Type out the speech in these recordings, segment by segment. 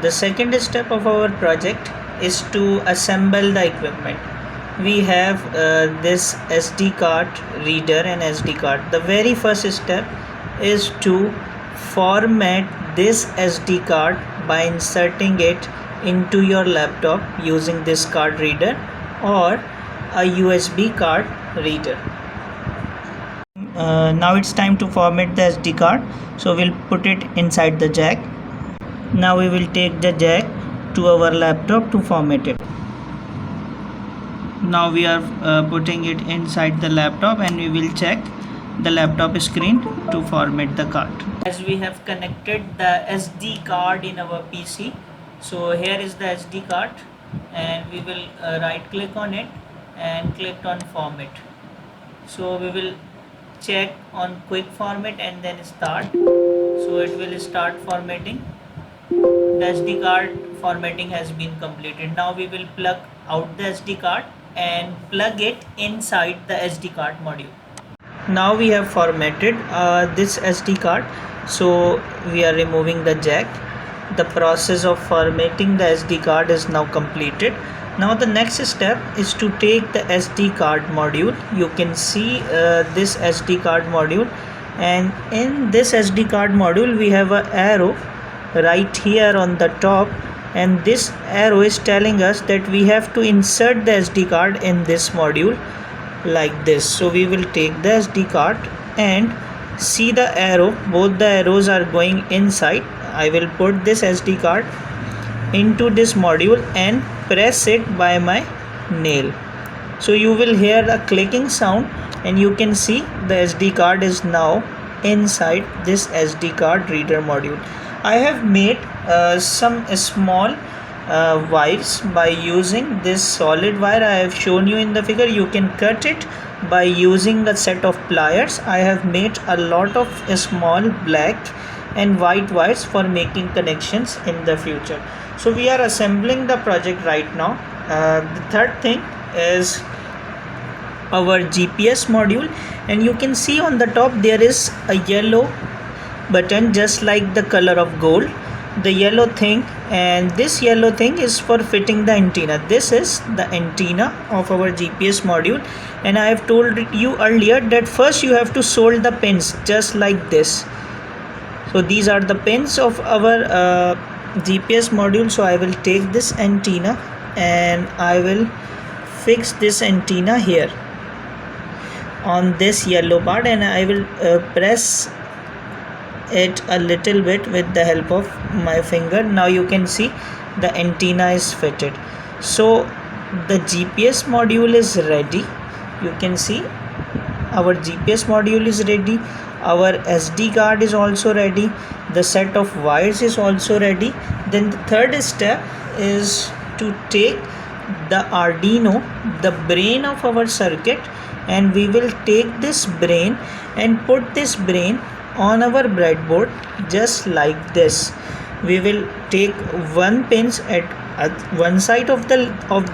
The second step of our project is to assemble the equipment. We have this SD card reader and SD card. The very first step is to format this SD card by inserting it into your laptop using this card reader or a USB card reader. Now it's time to format the SD card, so we'll put it inside the jack. Now we will take the jack to our laptop to format it. Now we are putting it inside the laptop, and we will check the laptop screen to format the card. As we have connected the SD card in our PC, so here is the SD card, and we will right click on it and click on format. So we will check on quick format and then start. So it will start formatting. The SD card formatting has been completed. Now we will plug out the SD card and plug it inside the SD card module. Now we have formatted this SD card, so we are removing the jack. The process of formatting the SD card is now completed. Now the next step is to take the SD card module. You can see this SD card module, and in this SD card module we have an arrow right here on the top, and this arrow is telling us that we have to insert the SD card in this module like this. So we will take the SD card and see the arrow, both the arrows are going inside. I will put this SD card into this module and press it by my nail. So you will hear a clicking sound, and you can see the SD card is now inside this SD card reader module. I have made some small wires by using this solid wire. I have shown you in the figure. You can cut it by using a set of pliers. I have made a lot of small black and white wires for making connections in the future. So we are assembling the project right now. The third thing is our GPS module, and you can see on the top there is a yellow button just like the color of gold, the yellow thing, and this yellow thing is for fitting the antenna. This is the antenna of our GPS module, and I have told you earlier that first you have to solder the pins just like this. So these are the pins of our GPS module. So I will take this antenna and I will fix this antenna here on this yellow part, and I will press it a little bit with the help of my finger. Now you can see the antenna is fitted. So the GPS module is ready. You can see our GPS module is ready, our SD card is also ready, the set of wires is also ready. Then the third step is to take the Arduino, the brain of our circuit, and we will take this brain and put this brain on our breadboard just like this. We will take one pins at one side of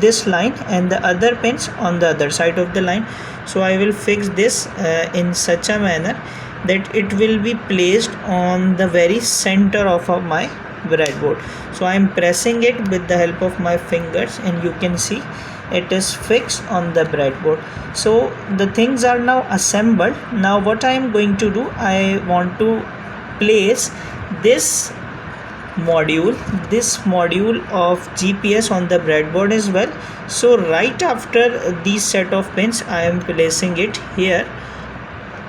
this line and the other pins on the other side of the line. So I will fix this in such a manner that it will be placed on the very center of my breadboard. So I am pressing it with the help of my fingers, and you can see it is fixed on the breadboard. So the things are now assembled. Now what I am going to do, I want to place this module of GPS on the breadboard as well. So right after these set of pins I am placing it here.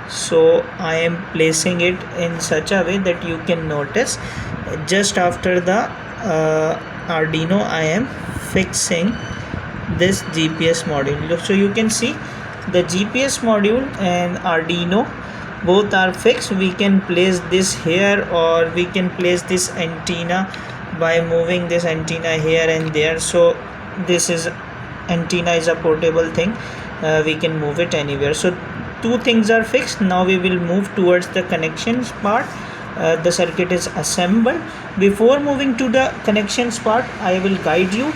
So I am placing it in such a way that you can notice just after the Arduino I am fixing this GPS module. So you can see the GPS module and Arduino both are fixed. We can place this here, or we can place this antenna by moving this antenna here and there. So this is antenna is a portable thing, we can move it anywhere. So two things are fixed. Now we will move towards the connections part. The circuit is assembled. Before moving to the connections part, I will guide you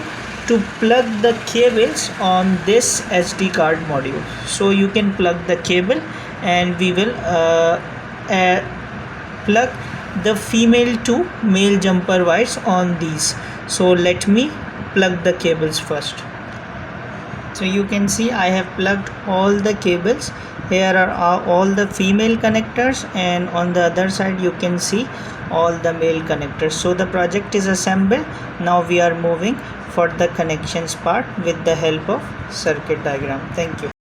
to plug the cables on this SD card module. So you can plug the cable, and we will plug the female to male jumper wires on these. So let me plug the cables first. So you can see I have plugged all the cables. Here are all the female connectors, and on the other side you can see all the male connectors. So the project is assembled. Now we are moving for the connections part with the help of circuit diagram. Thank you.